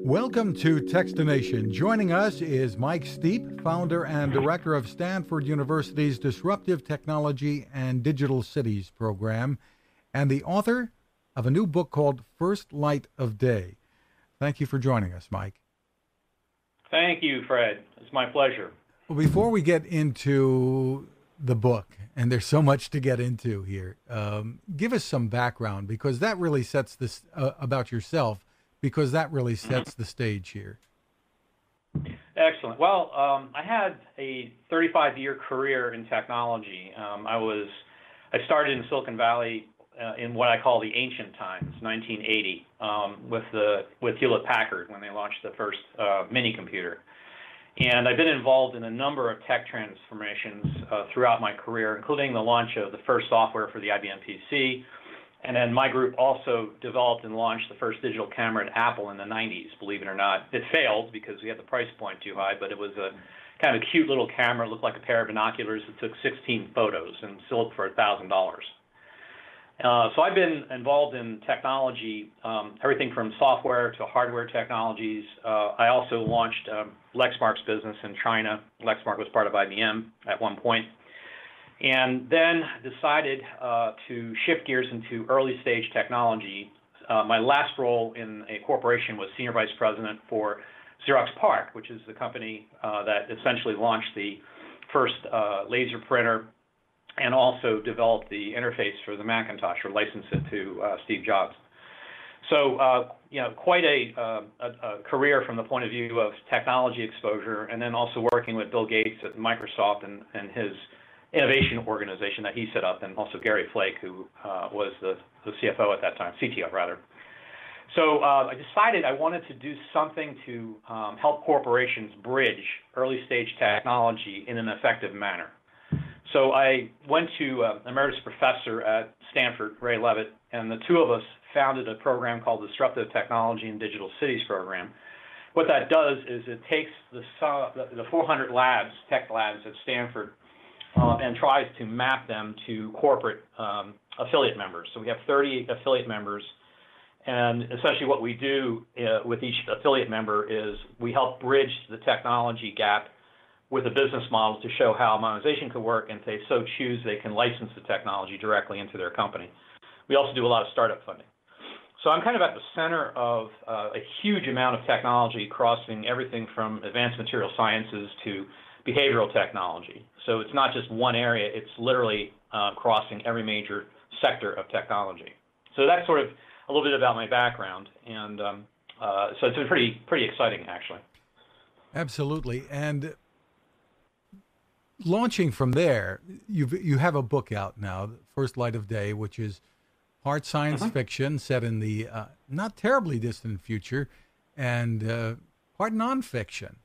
Welcome to Techstination. Joining us is Mike Steep, founder and director of Stanford University's Disruptive Technology and Digital Cities program, and the author of a new book called First Light of Day. Thank you for joining us, Mike. Thank you, Fred. It's my pleasure. Well, before we get into the book, and there's so much to get into here, give us some background, because that really sets this about yourself, because that really sets the stage here. Excellent. Well, I had a 35-year career in technology. I started in Silicon Valley in what I call the ancient times, 1980, with Hewlett-Packard when they launched the first mini computer. And I've been involved in a number of tech transformations throughout my career, including the launch of the first software for the IBM PC. And then my group also developed and launched the first digital camera at Apple in the 90s, believe it or not. It failed because we had the price point too high, but it was a kind of a cute little camera. It looked like a pair of binoculars that took 16 photos and sold for $1,000. So I've been involved in technology, everything from software to hardware technologies. I also launched Lexmark's business in China. Lexmark was part of IBM at one point. And then decided to shift gears into early stage technology. My last role in a corporation was senior vice president for Xerox PARC, which is the company that essentially launched the first laser printer and also developed the interface for the Macintosh, or licensed it to Steve Jobs. So, quite a career from the point of view of technology exposure, and then also working with Bill Gates at Microsoft and his innovation organization that he set up, and also Gary Flake, who was the CFO at that time, CTO rather. So I decided I wanted to do something to help corporations bridge early stage technology in an effective manner. So I went to emeritus professor at Stanford, Ray Levitt, and the two of us founded a program called the Disruptive Technology and Digital Cities program. What that does is it takes the 400 labs, tech labs at Stanford, and tries to map them to corporate affiliate members. So we have 30 affiliate members, and essentially what we do with each affiliate member is we help bridge the technology gap with a business model to show how monetization could work, and if they so choose, they can license the technology directly into their company. We also do a lot of startup funding. So I'm kind of at the center of a huge amount of technology crossing everything from advanced material sciences to behavioral technology. So it's not just one area, it's literally crossing every major sector of technology. So that's sort of a little bit about my background, and so it's been pretty exciting, actually. Absolutely. And launching from there, you have a book out now, First Light of Day, which is part science fiction set in the not terribly distant future, and part nonfiction.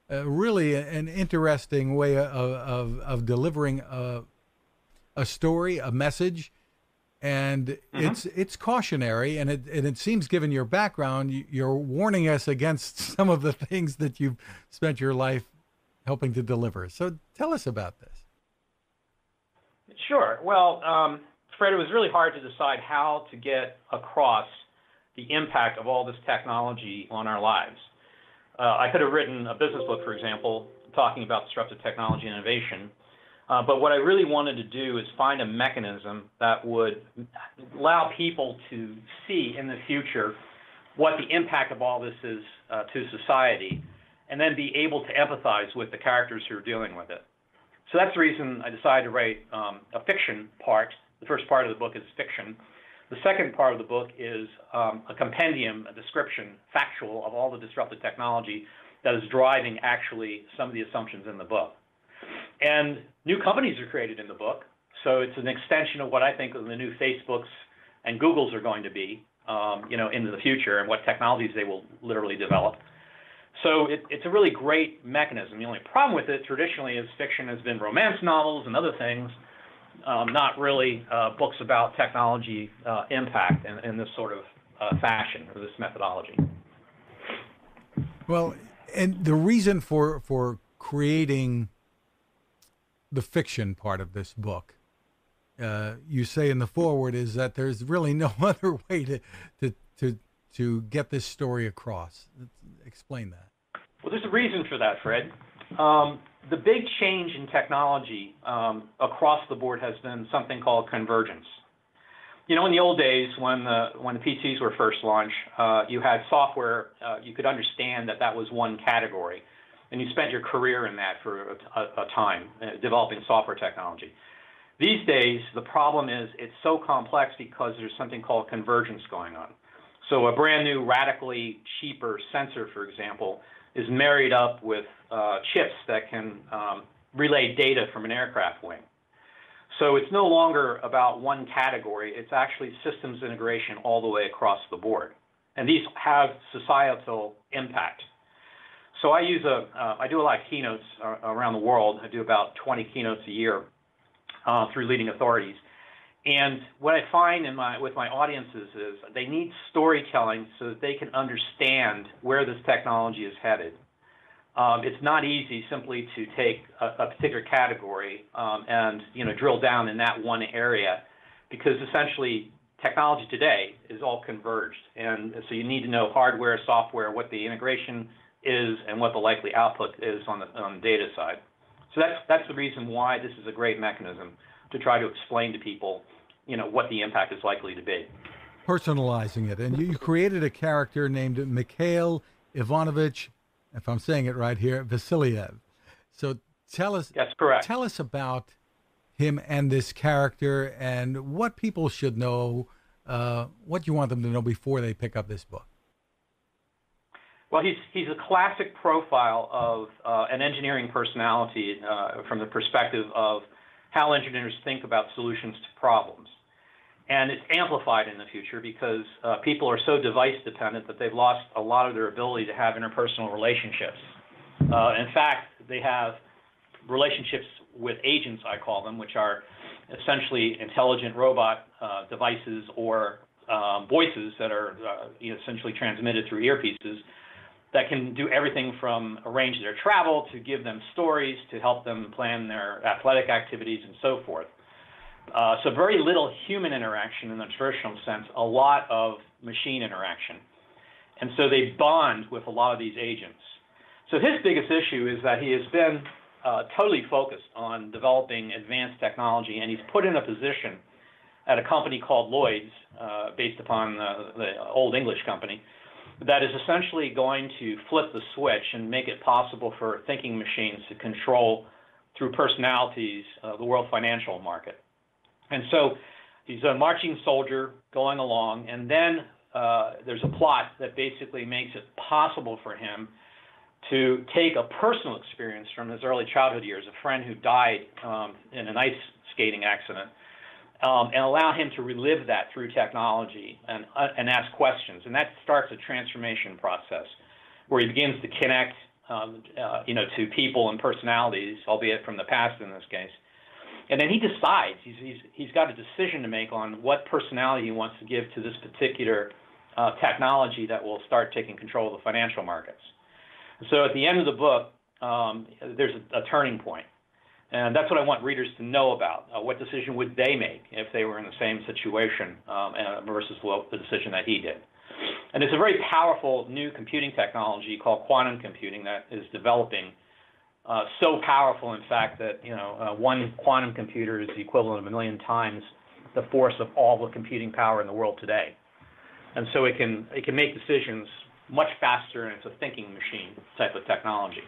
Really an interesting way of delivering a story, a message, and it's cautionary, and it seems, given your background, you're warning us against some of the things that you've spent your life helping to deliver. So tell us about this. Sure. Well, Fred, it was really hard to decide how to get across the impact of all this technology on our lives. I could have written a business book, for example, talking about disruptive technology and innovation, but what I really wanted to do is find a mechanism that would allow people to see in the future what the impact of all this is to society, and then be able to empathize with the characters who are dealing with it. So that's the reason I decided to write a fiction part. The first part of the book is fiction. The second part of the book is a compendium, a description, factual, of all the disruptive technology that is driving actually some of the assumptions in the book. And new companies are created in the book, so it's an extension of what I think of the new Facebooks and Googles are going to be, into the future, and what technologies they will literally develop. So it's a really great mechanism. The only problem with it traditionally is fiction has been romance novels and other things, not really books about technology impact in this sort of fashion or this methodology. Well, and the reason for creating the fiction part of this book, you say in the foreword, is that there's really no other way to to get this story across? Explain that. Well, there's a reason for that, Fred. The big change in technology across the board has been something called convergence. You know, in the old days when the PCs were first launched, you had software, you could understand that was one category, and you spent your career in that for a time, developing software technology. These days, the problem is it's so complex because there's something called convergence going on. So a brand new, radically cheaper sensor, for example, is married up with chips that can relay data from an aircraft wing. So it's no longer about one category. It's actually systems integration all the way across the board. And these have societal impact. So I do a lot of keynotes around the world. I do about 20 keynotes a year through leading authorities. And what I find with my audiences is they need storytelling so that they can understand where this technology is headed. It's not easy simply to take a particular category and drill down in that one area, because essentially technology today is all converged, and so you need to know hardware, software, what the integration is, and what the likely output is on the data side. So that's the reason why this is a great mechanism to try to explain to people, what the impact is likely to be. Personalizing it, and you created a character named Mikhail Ivanovich, if I'm saying it right here, Vasiliev. So tell us. That's correct. Tell us about him and this character, and what people should know, what you want them to know before they pick up this book. Well, he's a classic profile of an engineering personality from the perspective of how engineers think about solutions to problems. And it's amplified in the future because people are so device dependent that they've lost a lot of their ability to have interpersonal relationships. In fact, they have relationships with agents, I call them, which are essentially intelligent robot devices or voices that are essentially transmitted through earpieces that can do everything from arrange their travel to give them stories to help them plan their athletic activities and so forth. So very little human interaction in the traditional sense, a lot of machine interaction. And so they bond with a lot of these agents. So his biggest issue is that he has been totally focused on developing advanced technology, and he's put in a position at a company called Lloyd's, based upon the old English company, that is essentially going to flip the switch and make it possible for thinking machines to control, through personalities, the world financial market. And so he's a marching soldier going along, and then there's a plot that basically makes it possible for him to take a personal experience from his early childhood years, a friend who died in an ice skating accident, and allow him to relive that through technology and ask questions. And that starts a transformation process where he begins to connect to people and personalities, albeit from the past in this case. And then he decides, he's got a decision to make on what personality he wants to give to this particular technology that will start taking control of the financial markets. So at the end of the book, there's a turning point. And that's what I want readers to know about. What decision would they make if they were in the same situation versus the decision that he did? And it's a very powerful new computing technology called quantum computing that is developing. So powerful, in fact, that one quantum computer is the equivalent of 1 million times the force of all the computing power in the world today. And so it can make decisions much faster, and it's a thinking machine type of technology.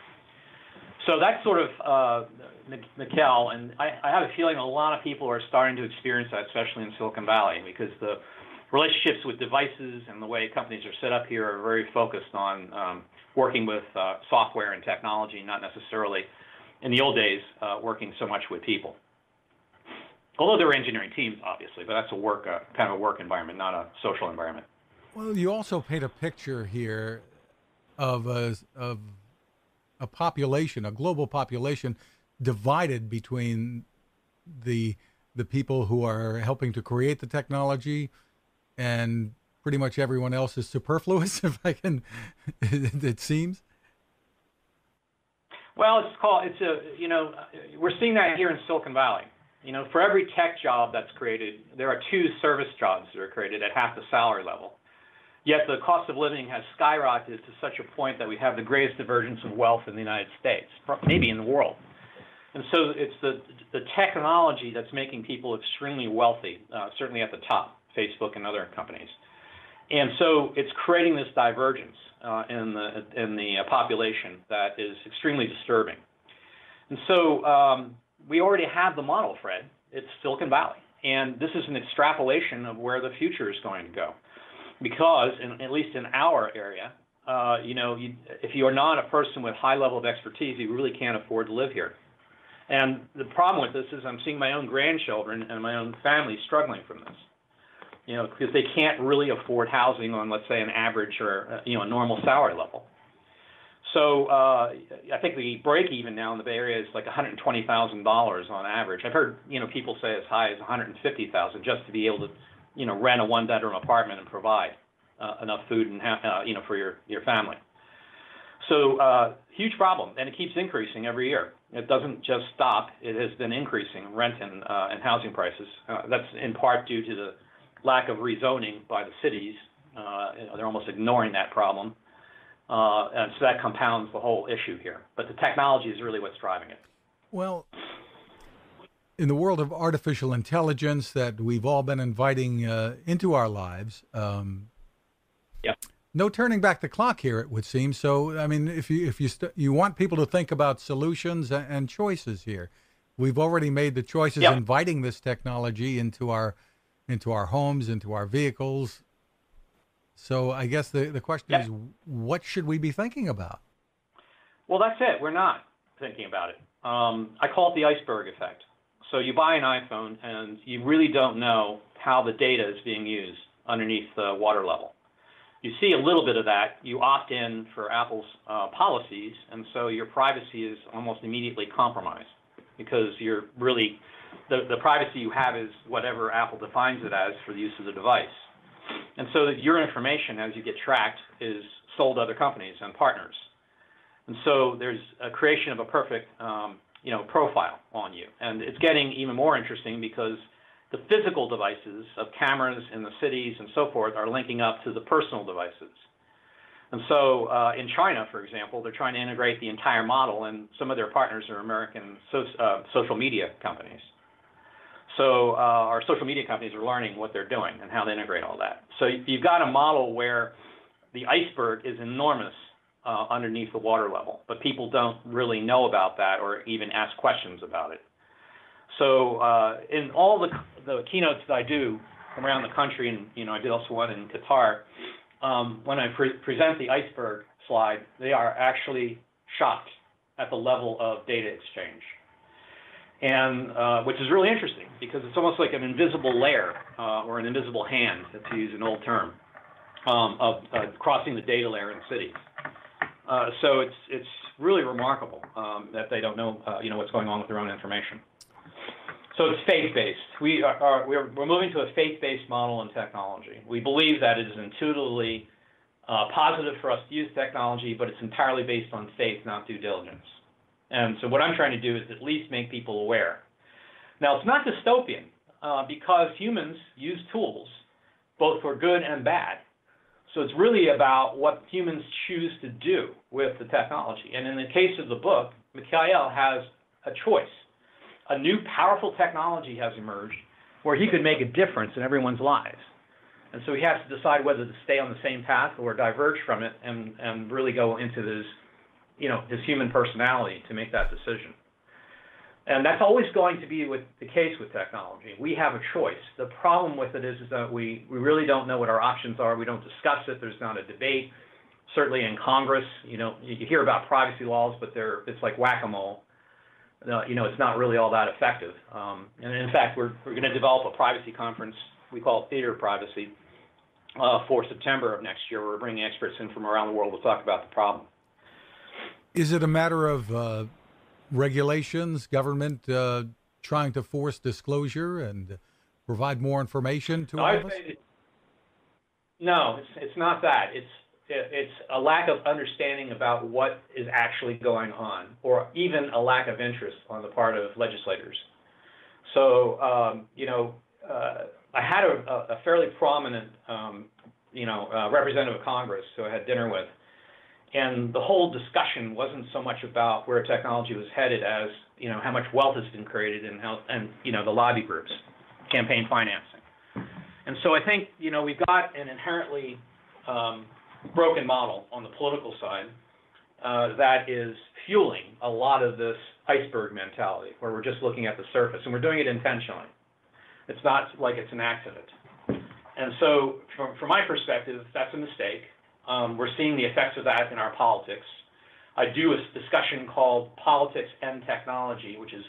So that's sort of Mikhail, and I have a feeling a lot of people are starting to experience that, especially in Silicon Valley, because the relationships with devices and the way companies are set up here are very focused on working with software and technology, not necessarily, in the old days, working so much with people. Although there were engineering teams, obviously, but that's kind of a work environment, not a social environment. Well, you also paint a picture here of a population, a global population, divided between the people who are helping to create the technology, and pretty much everyone else is superfluous, if I can, it seems. Well, we're seeing that here in Silicon Valley. For every tech job that's created, there are 2 service jobs that are created at half the salary level. Yet the cost of living has skyrocketed to such a point that we have the greatest divergence of wealth in the United States, maybe in the world. And so it's the technology that's making people extremely wealthy, certainly at the top, Facebook and other companies. And so it's creating this divergence in the population that is extremely disturbing. And so we already have the model, Fred. It's Silicon Valley. And this is an extrapolation of where the future is going to go. Because, at least in our area, if you are not a person with high level of expertise, you really can't afford to live here. And the problem with this is I'm seeing my own grandchildren and my own family struggling from this. Because they can't really afford housing on, let's say, an average or a normal salary level. So I think the break even now in the Bay Area is like $120,000 on average. I've heard people say as high as $150,000 just to be able to rent a one-bedroom apartment and provide enough food and for your family. So huge problem, and it keeps increasing every year. It doesn't just stop. It has been increasing rent and housing prices. That's in part due to the lack of rezoning by the cities. They're almost ignoring that problem. And so that compounds the whole issue here. But the technology is really what's driving it. Well, in the world of artificial intelligence that we've all been inviting into our lives, no turning back the clock here, it would seem. So, I mean, if you want people to think about solutions and choices here, we've already made the choices inviting this technology into our homes, into our vehicles. So I guess the question is, what should we be thinking about? Well, that's it. We're not thinking about it. I call it the iceberg effect. So you buy an iPhone and you really don't know how the data is being used underneath the water level. You see a little bit of that. You opt in for Apple's policies, and so your privacy is almost immediately compromised because you're really, the privacy you have is whatever Apple defines it as for the use of the device. And so that your information, as you get tracked, is sold to other companies and partners. And so there's a creation of a perfect profile on you. And it's getting even more interesting because the physical devices of cameras in the cities and so forth are linking up to the personal devices. And so in China, for example, they're trying to integrate the entire model, and some of their partners are American social media companies. So our social media companies are learning what they're doing and how to integrate all that. So you've got a model where the iceberg is enormous underneath the water level, but people don't really know about that or even ask questions about it. So in all the keynotes that I do around the country, and I did also one in Qatar, when I present the iceberg slide, they are actually shocked at the level of data exchange. And which is really interesting because it's almost like an invisible layer or an invisible hand, to use an old term, of crossing the data layer in cities. So it's really remarkable that they don't know what's going on with their own information. So it's faith-based. We're moving to a faith-based model in technology. We believe that it is intuitively positive for us to use technology, but it's entirely based on faith, not due diligence. And so what I'm trying to do is at least make people aware. Now, it's not dystopian because humans use tools, both for good and bad. So it's really about what humans choose to do with the technology. And in the case of the book, Mikhail has a choice. A new powerful technology has emerged where he could make a difference in everyone's lives. And so he has to decide whether to stay on the same path or diverge from it and really go into his human personality to make that decision. And that's always going to be the case with technology. We have a choice. The problem with it is that we really don't know what our options are. We don't discuss it. There's not a debate. Certainly in Congress, you hear about privacy laws, but it's like whack-a-mole. It's not really all that effective. And in fact, we're going to develop a privacy conference, we call it Theater Privacy, for September of next year. We're bringing experts in from around the world to talk about the problem. Is it a matter of regulations, government trying to force disclosure and provide more information to all of us? No, it's not that. It's a lack of understanding about what is actually going on, or even a lack of interest on the part of legislators. So, I had a fairly prominent, representative of Congress who I had dinner with. And the whole discussion wasn't so much about where technology was headed as, how much wealth has been created and the lobby groups, campaign financing. And so I think, we've got an inherently broken model on the political side that is fueling a lot of this iceberg mentality where we're just looking at the surface, and we're doing it intentionally. It's not like it's an accident. And so from my perspective, that's a mistake. We're seeing the effects of that in our politics. I do a discussion called Politics and Technology, which is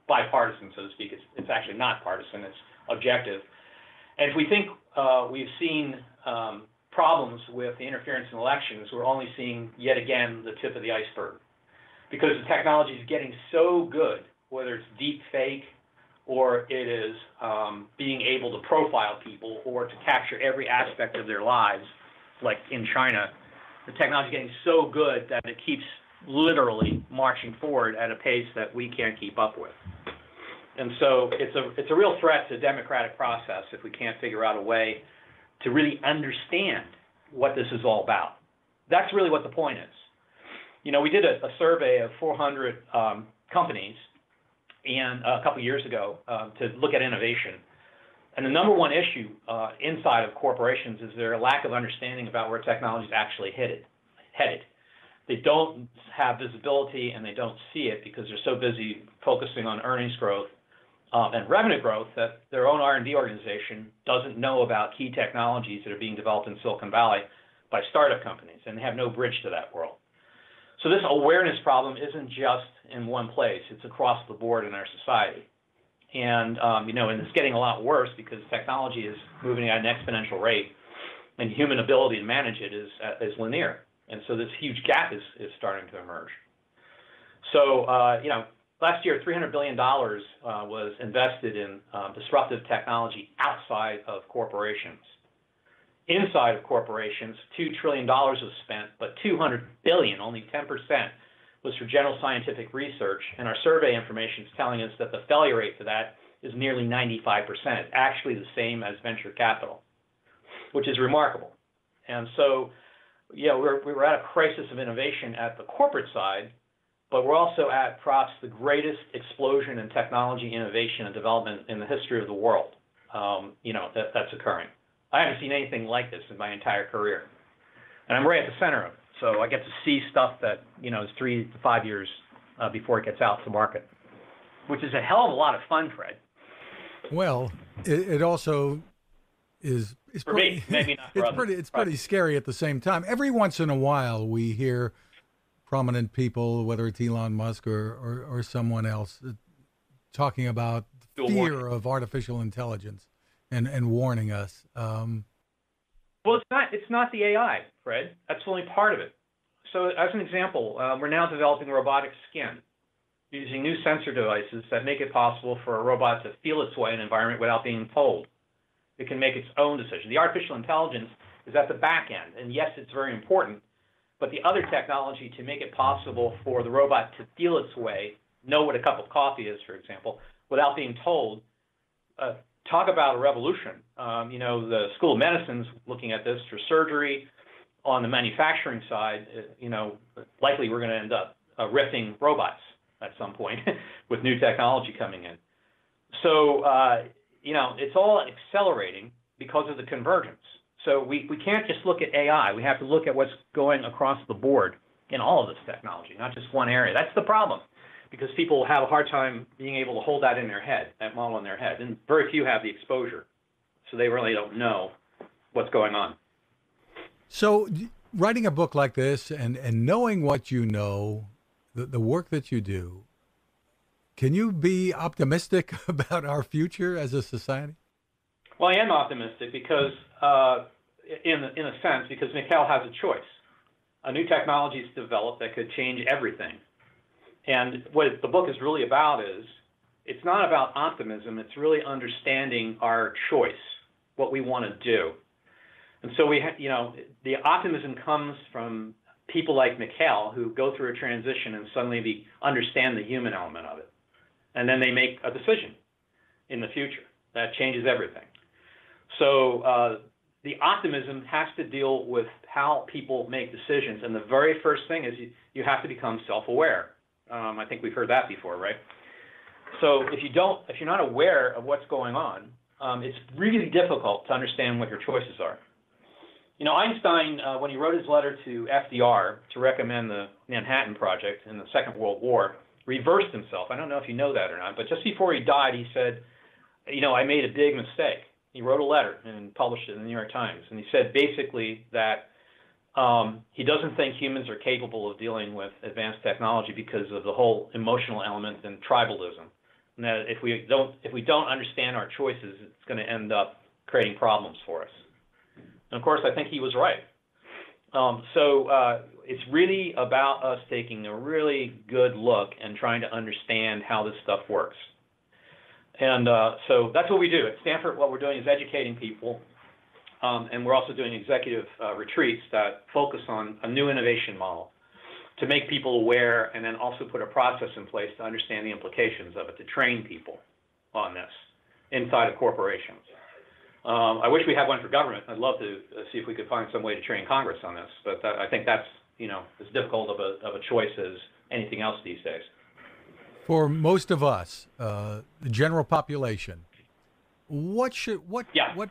bipartisan, so to speak. It's actually not partisan, it's objective. And if we think we've seen problems with the interference in elections, we're only seeing, yet again, the tip of the iceberg. Because the technology is getting so good, whether it's deep fake or it is being able to profile people or to capture every aspect of their lives, like in China, the technology is getting so good that it keeps literally marching forward at a pace that we can't keep up with. And so it's a real threat to the democratic process if we can't figure out a way to really understand what this is all about. That's really what the point is. We did a survey of 400 companies and a couple years ago to look at innovation. And the number one issue inside of corporations is their lack of understanding about where technology is actually headed. They don't have visibility and they don't see it because they're so busy focusing on earnings growth and revenue growth that their own R&D organization doesn't know about key technologies that are being developed in Silicon Valley by startup companies, and they have no bridge to that world. So this awareness problem isn't just in one place. It's across the board in our society. And, and it's getting a lot worse because technology is moving at an exponential rate, and human ability to manage it is linear. And so this huge gap is starting to emerge. So, last year, $300 billion was invested in disruptive technology outside of corporations. Inside of corporations, $2 trillion was spent, but $200 billion, only 10%, was for general scientific research. And our survey information is telling us that the failure rate for that is nearly 95%, actually the same as venture capital, which is remarkable. And so, we're at a crisis of innovation at the corporate side, but we're also at perhaps the greatest explosion in technology innovation and development in the history of the world, that's occurring. I haven't seen anything like this in my entire career. And I'm right at the center of it. So I get to see stuff that, is 3 to 5 years before it gets out to market, which is a hell of a lot of fun, Fred. Well, it also is for me, maybe not for others. It's pretty scary at the same time. Every once in a while we hear prominent people, whether it's Elon Musk or someone else, talking about fear of artificial intelligence and warning us. Well, it's not the AI, Fred. That's only part of it. So as an example, we're now developing robotic skin using new sensor devices that make it possible for a robot to feel its way in an environment without being told. It can make its own decision. The artificial intelligence is at the back end, and yes, it's very important, but the other technology to make it possible for the robot to feel its way, know what a cup of coffee is, for example, without being told, talk about a revolution. The School of Medicine's looking at this for surgery. On the manufacturing side, likely we're going to end up rifting robots at some point with new technology coming in. So, it's all accelerating because of the convergence. So we can't just look at AI. We have to look at what's going across the board in all of this technology, not just one area. That's the problem, because people have a hard time being able to hold that in their head, that model in their head. And very few have the exposure, so they really don't know what's going on. So writing a book like this and knowing what you know, the work that you do, can you be optimistic about our future as a society? Well, I am optimistic because, in a sense, because Mikhail has a choice. A new technology is developed that could change everything. And what the book is really about is, it's not about optimism, it's really understanding our choice, what we want to do. And so the optimism comes from people like Mikhail who go through a transition and suddenly understand the human element of it. And then they make a decision in the future that changes everything. So the optimism has to deal with how people make decisions, and the very first thing is you have to become self-aware. I think we've heard that before, right? So if you're not aware of what's going on, it's really difficult to understand what your choices are. You know, Einstein, when he wrote his letter to FDR to recommend the Manhattan Project in the Second World War, reversed himself. I don't know if you know that or not, but just before he died, he said, you know, I made a big mistake. He wrote a letter and published it in the New York Times, and he said basically that he doesn't think humans are capable of dealing with advanced technology because of the whole emotional element and tribalism. And that if we don't understand our choices, it's going to end up creating problems for us. And of course, I think he was right. So it's really about us taking a really good look and trying to understand how this stuff works. And so that's what we do. At Stanford, what we're doing is educating people, and we're also doing executive retreats that focus on a new innovation model to make people aware and then also put a process in place to understand the implications of it, to train people on this inside of corporations. I wish we had one for government. I'd love to see if we could find some way to train Congress on this, but I think that's, you know, as difficult of a choice as anything else these days. For most of us, the general population, what do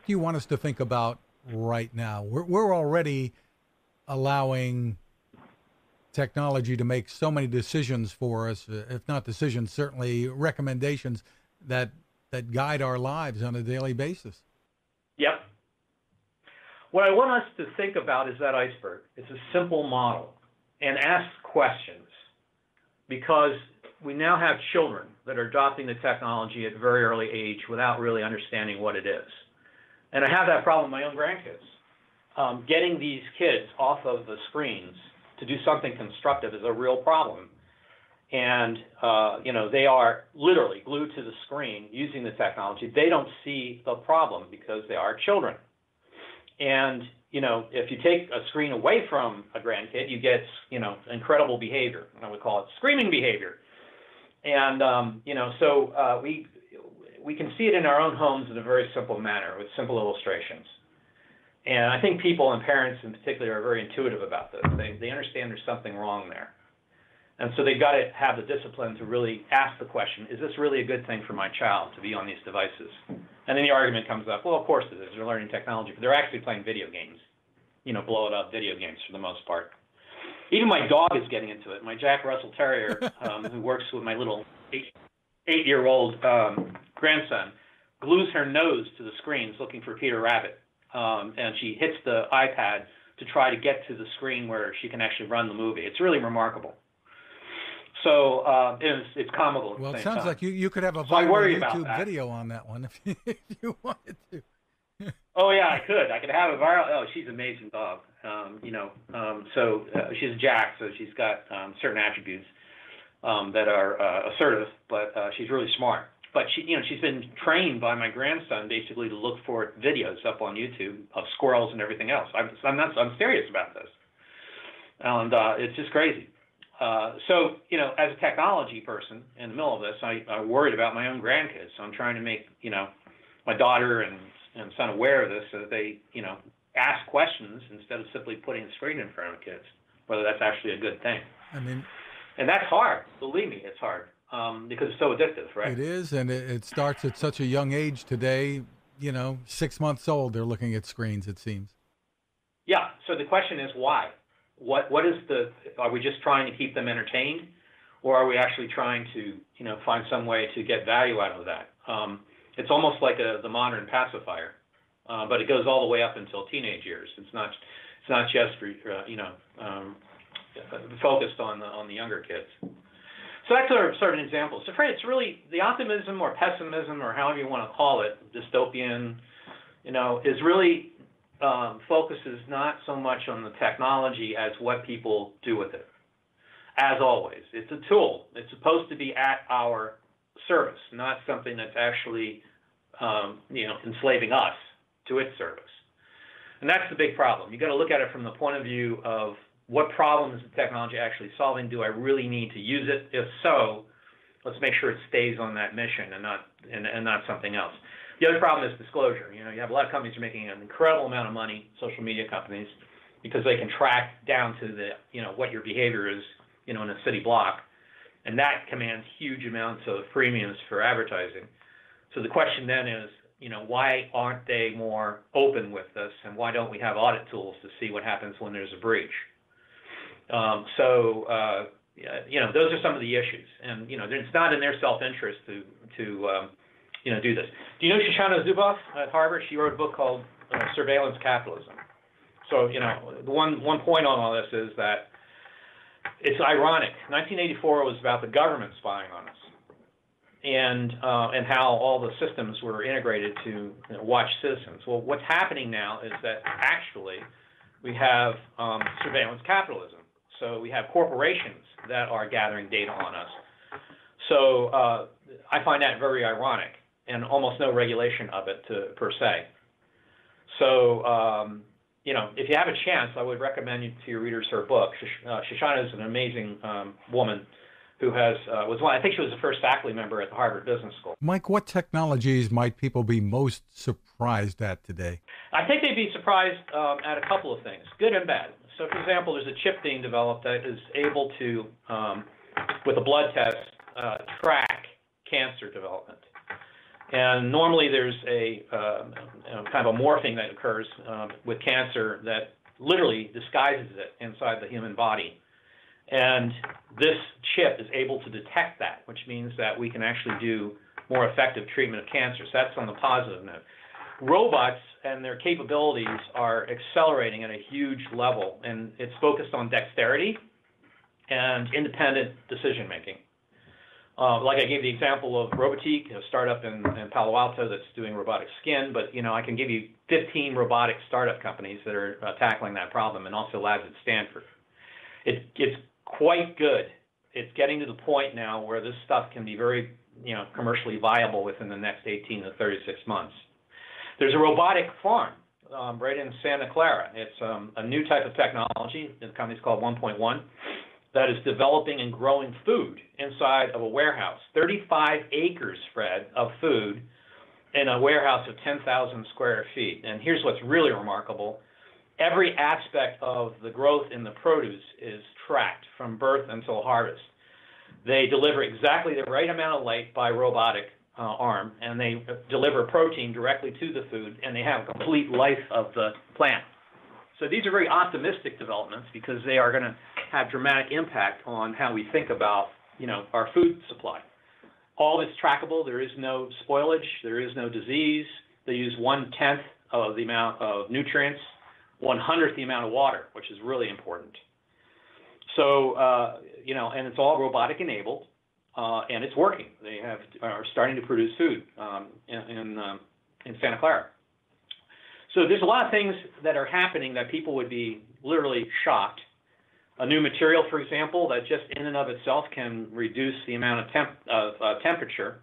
you want us to think about right now? We're already allowing technology to make so many decisions for us, if not decisions, certainly recommendations that guide our lives on a daily basis. Yep. What I want us to think about is that iceberg. It's a simple model, and ask questions, because we now have children that are adopting the technology at a very early age without really understanding what it is. And I have that problem with my own grandkids. Getting these kids off of the screens to do something constructive is a real problem. And, you know, they are literally glued to the screen using the technology. They don't see the problem because they are children. And, you know, if you take a screen away from a grandkid, you get, you know, incredible behavior. I would call it screaming behavior. And, you know, so we can see it in our own homes in a very simple manner with simple illustrations. And I think people and parents in particular are very intuitive about this. They understand there's something wrong there. And so they've got to have the discipline to really ask the question, is this really a good thing for my child to be on these devices? And then the argument comes up, well, of course it is. They're learning technology, but they're actually playing video games, you know, blow it up video games for the most part. Even my dog is getting into it. My Jack Russell Terrier, who works with my little eight-year-old grandson, glues her nose to the screens looking for Peter Rabbit. And she hits the iPad to try to get to the screen where she can actually run the movie. It's really remarkable. So it's comical at the same time. Well, it sounds like you could have a viral YouTube video on that one if you wanted to. Oh, yeah, I could. I could have a viral. Oh, she's an amazing dog. You know, so she's a Jack, so she's got certain attributes that are assertive, but she's really smart. But she's been trained by my grandson basically to look for videos up on YouTube of squirrels and everything else. I'm serious about this, and it's just crazy. So, you know, as a technology person in the middle of this, I'm worried about my own grandkids. So I'm trying to make, you know, my daughter and son aware of this so that they, you know, ask questions instead of simply putting a screen in front of kids, whether that's actually a good thing. And that's hard. Believe me, it's hard because it's so addictive, right? It is, and it starts at such a young age today. You know, 6 months old, they're looking at screens, it seems. Yeah. So the question is why? What is are we just trying to keep them entertained, or are we actually trying to, you know, find some way to get value out of that? It's almost like the modern pacifier, but it goes all the way up until teenage years. It's not just for, you know, focused on the younger kids. So that's sort of an example. So it's really the optimism or pessimism or however you want to call it, dystopian, you know, is really focuses not so much on the technology as what people do with it. As always, it's a tool. It's supposed to be at our service, not something that's actually, you know, enslaving us to its service. And that's the big problem. You've got to look at it from the point of view of what problem is the technology actually solving? Do I really need to use it? If so, let's make sure it stays on that mission and not something else. The other problem is disclosure. You have a lot of companies are making an incredible amount of money, social media companies, because they can track down to the, what your behavior is, in a city block, and that commands huge amounts of premiums for advertising. So the question then is, why aren't they more open with this, and why don't we have audit tools to see what happens when there's a breach? Those are some of the issues, and it's not in their self-interest to do this. Do you know Shoshana Zuboff at Harvard? She wrote a book called Surveillance Capitalism. So the one point on all this is that it's ironic. 1984 was about the government spying on us, and how all the systems were integrated to watch citizens. Well, what's happening now is that actually we have surveillance capitalism. So we have corporations that are gathering data on us. So I find that very ironic, and almost no regulation of it per se. So if you have a chance, I would recommend you to your readers her book. Shoshana is an amazing woman who I think she was the first faculty member at the Harvard Business School. Mike, what technologies might people be most surprised at today? I think they'd be surprised at a couple of things, good and bad. So, for example, there's a chip being developed that is able to, with a blood test, track cancer development. And normally there's a kind of a morphing that occurs with cancer that literally disguises it inside the human body. And this chip is able to detect that, which means that we can actually do more effective treatment of cancer. So that's on the positive note. Robots and their capabilities are accelerating at a huge level, and it's focused on dexterity and independent decision making. Like I gave the example of Robotique, a startup in Palo Alto that's doing robotic skin, but I can give you 15 robotic startup companies that are tackling that problem, and also labs at Stanford. It's quite good. It's getting to the point now where this stuff can be very commercially viable within the next 18 to 36 months. There's a robotic farm right in Santa Clara. It's a new type of technology. The company's called 1.1. That is developing and growing food inside of a warehouse. 35 acres, Fred, of food in a warehouse of 10,000 square feet. And here's what's really remarkable. Every aspect of the growth in the produce is tracked from birth until harvest. They deliver exactly the right amount of light by robotic arm, and they deliver protein directly to the food, and they have complete life of the plant. So these are very optimistic developments because they are going to have dramatic impact on how we think about, our food supply. All this trackable. There is no spoilage. There is no disease. They use 1/10 of the amount of nutrients, 1/100th the amount of water, which is really important. So, and it's all robotic enabled, and it's working. They are starting to produce food in Santa Clara. So there's a lot of things that are happening that people would be literally shocked. A new material, for example, that just in and of itself can reduce the amount of temperature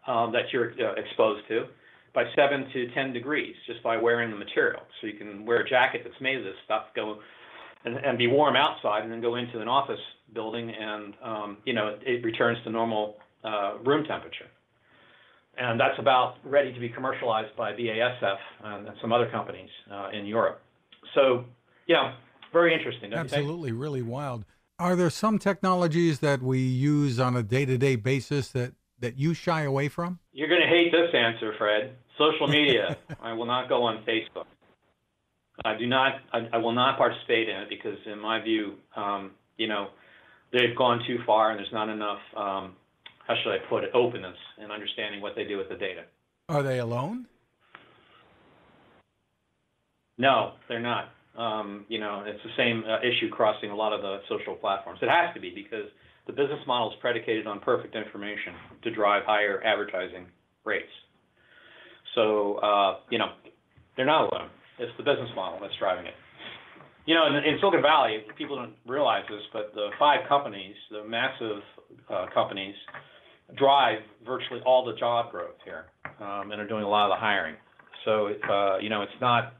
that you're exposed to by 7 to 10 degrees just by wearing the material. So you can wear a jacket that's made of this stuff, go and be warm outside, and then go into an office building, and it returns to normal room temperature. And that's about ready to be commercialized by BASF and some other companies in Europe. So, very interesting, don't you think? Absolutely, really wild. Are there some technologies that we use on a day-to-day basis that you shy away from? You're going to hate this answer, Fred. Social media. I will not go on Facebook. I will not participate in it because, in my view, they've gone too far, and there's not enough, how should I put it, openness and understanding what they do with the data. Are they alone? No, they're not. It's the same issue crossing a lot of the social platforms. It has to be because the business model is predicated on perfect information to drive higher advertising rates. So, they're not alone. It's the business model that's driving it. In Silicon Valley, people don't realize this, but the 5 companies, the massive companies, drive virtually all the job growth here, and are doing a lot of the hiring. So, it's not,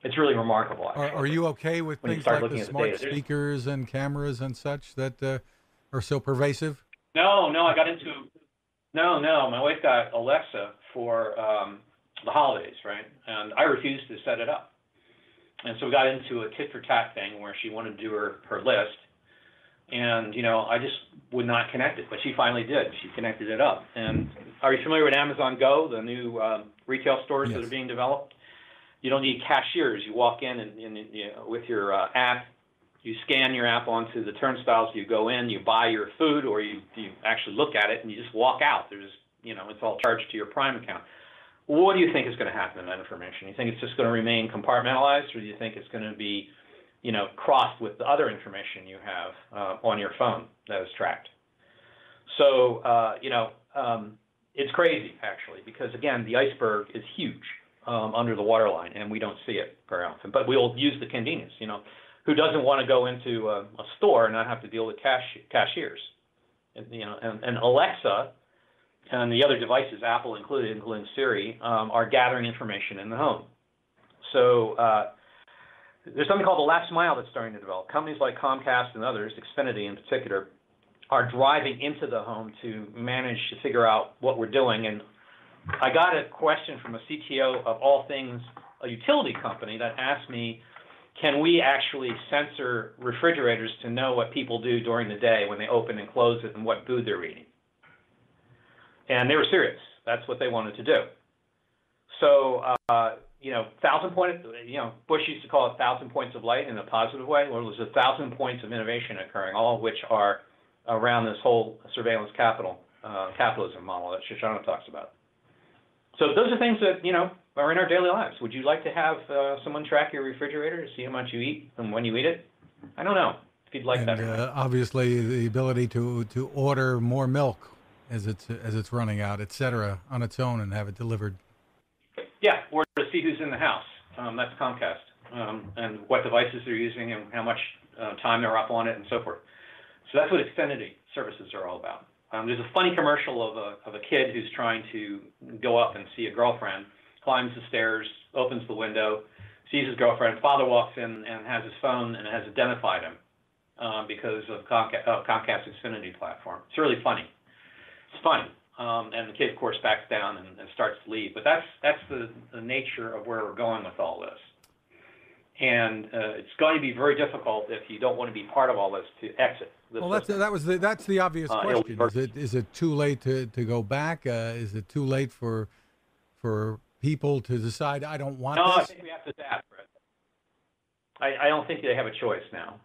it's really remarkable, actually. Are you okay with things like the smart speakers and cameras and such that are so pervasive? No, I got into No, no. My wife got Alexa for the holidays, right? And I refused to set it up. And so we got into a tit for tat thing where she wanted to do her list. And, I just would not connect it. But she finally did. She connected it up. And are you familiar with Amazon Go, the new retail stores Yes. that are being developed? You don't need cashiers. You walk in and with your app. You scan your app onto the turnstiles. You go in, you buy your food, or you actually look at it and you just walk out. There's, it's all charged to your Prime account. What do you think is going to happen in that information? You think it's just going to remain compartmentalized, or do you think it's going to be, crossed with the other information you have on your phone that is tracked? So, it's crazy actually, because again, the iceberg is huge under the waterline, and we don't see it very often. But we'll use the convenience. Who doesn't want to go into a store and not have to deal with cashiers? And Alexa and the other devices, Apple included, including Siri, are gathering information in the home. So there's something called the last mile that's starting to develop. Companies like Comcast and others, Xfinity in particular, are driving into the home to manage to figure out what we're doing. And I got a question from a CTO of all things, a utility company, that asked me, can we actually censor refrigerators to know what people do during the day when they open and close it and what food they're eating? And they were serious. That's what they wanted to do. So, Bush used to call it 1,000 points of light in a positive way. Well, there's 1,000 points of innovation occurring, all of which are around this whole surveillance capitalism model that Shoshana talks about. So those are things that, are in our daily lives. Would you like to have someone track your refrigerator to see how much you eat and when you eat it? I don't know if you'd like that. Obviously, the ability to order more milk as it's running out, et cetera, on its own and have it delivered. Yeah, or to see who's in the house. That's Comcast, and what devices they're using and how much time they're up on it and so forth. So that's what Xfinity services are all about. There's a funny commercial of a kid who's trying to go up and see a girlfriend, climbs the stairs, opens the window, sees his girlfriend. Father walks in and has his phone and has identified him because of Comcast Xfinity platform. It's really funny. It's funny. And the kid, of course, backs down and starts to leave. But that's the nature of where we're going with all this. And it's going to be very difficult if you don't want to be part of all this to exit. Well, that's the obvious question. Is it too late to go back? Is it too late for people to decide I don't want this? No, I think we have to adapt, Brett. I don't think they have a choice now.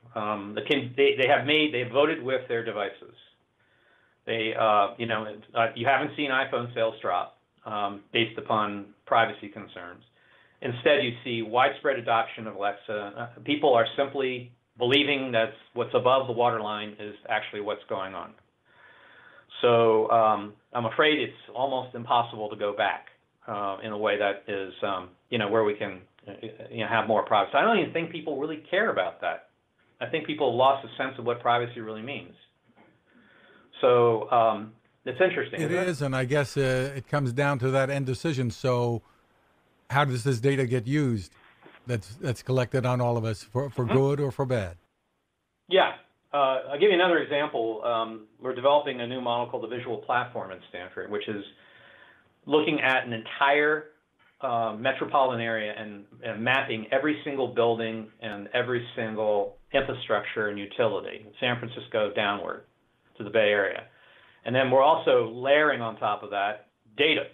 They've voted with their devices. You haven't seen iPhone sales drop based upon privacy concerns. Instead, you see widespread adoption of Alexa. People are simply believing that what's above the waterline is actually what's going on. So I'm afraid it's almost impossible to go back in a way that is, where we can have more privacy. I don't even think people really care about that. I think people have lost a sense of what privacy really means. So it's interesting. It is, and I guess it comes down to that end decision. So how does this data get used that's collected on all of us for good or for bad? Yeah. I'll give you another example. We're developing a new model called the visual platform at Stanford, which is looking at an entire metropolitan area and mapping every single building and every single infrastructure and utility, San Francisco downward to the Bay Area. And then we're also layering on top of that data,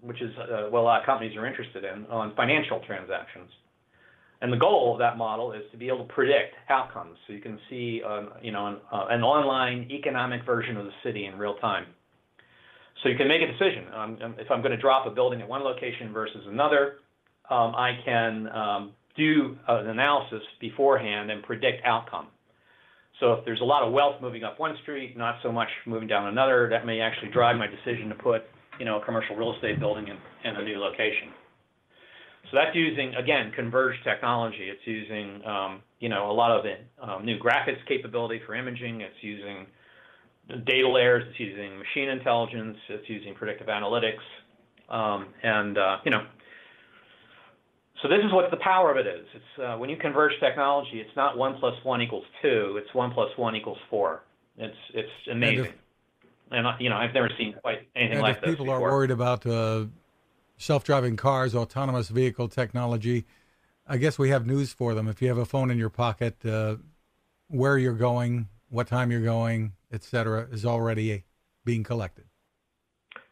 which is what a lot of companies are interested in, on financial transactions. And the goal of that model is to be able to predict outcomes, so you can see an online economic version of the city in real time. So you can make a decision. If I'm going to drop a building at one location versus another, I can do an analysis beforehand and predict outcome. So if there's a lot of wealth moving up one street, not so much moving down another, that may actually drive my decision to put a commercial real estate building in a new location. So that's using, again, converged technology. It's using, a lot of new graphics capability for imaging. It's using data layers. It's using machine intelligence. It's using predictive analytics. So this is what the power of it is. It's when you converge technology, it's not 1 + 1 = 2. It's 1 + 1 = 4. It's amazing. And I've never seen quite anything And like if this people before. are worried about self-driving cars, autonomous vehicle technology, I guess we have news for them. If you have a phone in your pocket, where you're going, what time you're going, etc., is already being collected.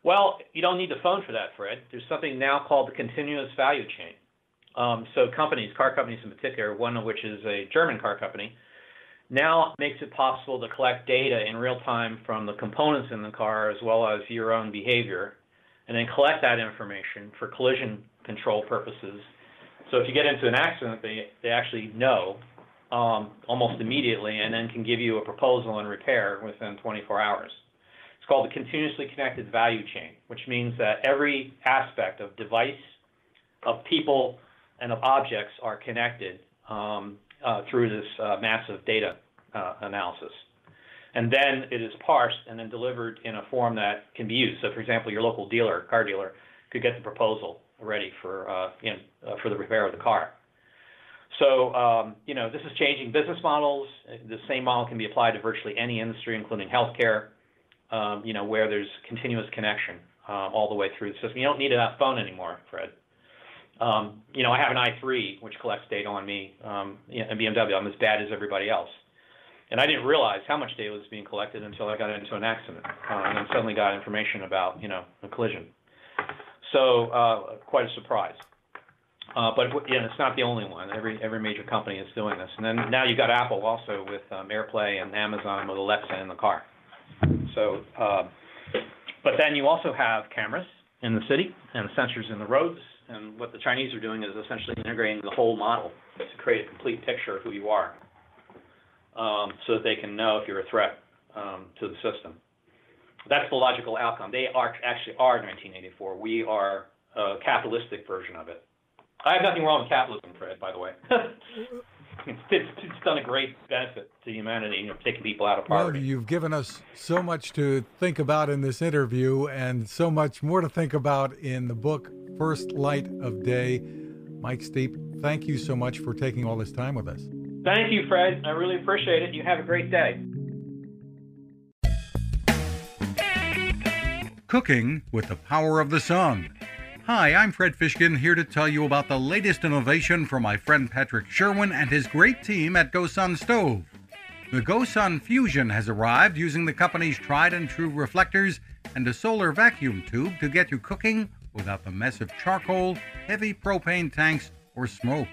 Well, you don't need the phone for that, Fred. There's something now called the continuous value chain. So companies, car companies in particular, one of which is a German car company, now makes it possible to collect data in real time from the components in the car as well as your own behavior, and then collect that information for collision control purposes. So if you get into an accident, they actually know almost immediately, and then can give you a proposal and repair within 24 hours. It's called the continuously connected value chain, which means that every aspect of device, of people, and of objects are connected through this massive data analysis. And then it is parsed and then delivered in a form that can be used. So, for example, your local dealer, car dealer, could get the proposal ready for the repair of the car. So, this is changing business models. The same model can be applied to virtually any industry, including healthcare, where there's continuous connection all the way through the system. You don't need a phone anymore, Fred. I have an i3 which collects data on me, a BMW. I'm as bad as everybody else. And I didn't realize how much data was being collected until I got into an accident, and then suddenly got information about, a collision. So quite a surprise. But it's not the only one. Every major company is doing this. And then now you've got Apple also with AirPlay, and Amazon with Alexa in the car. So, but then you also have cameras in the city and sensors in the roads. And what the Chinese are doing is essentially integrating the whole model to create a complete picture of who you are, so that they can know if you're a threat to the system. That's the logical outcome. They actually are 1984. We are a capitalistic version of it. I have nothing wrong with capitalism, Fred, by the way. It's done a great benefit to humanity, taking people out of poverty. Well, you've given us so much to think about in this interview, and so much more to think about in the book, First Light of Day. Mike Steep, thank you so much for taking all this time with us. Thank you, Fred. I really appreciate it. You have a great day. Cooking with the Power of the Sun. Hi, I'm Fred Fishkin, here to tell you about the latest innovation from my friend Patrick Sherwin and his great team at GoSun Stove. The GoSun Fusion has arrived using the company's tried and true reflectors and a solar vacuum tube to get you cooking without the mess of charcoal, heavy propane tanks, or smoke.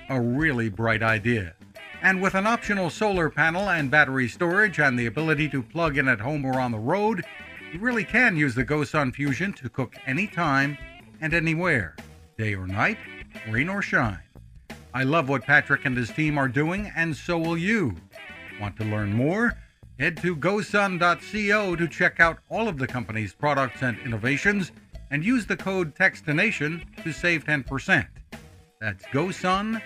A really bright idea. And with an optional solar panel and battery storage and the ability to plug in at home or on the road, you really can use the GoSun Fusion to cook anytime and anywhere, day or night, rain or shine. I love what Patrick and his team are doing, and so will you. Want to learn more? Head to gosun.co to check out all of the company's products and innovations, and use the code Techstination to save 10%. That's gosun.co.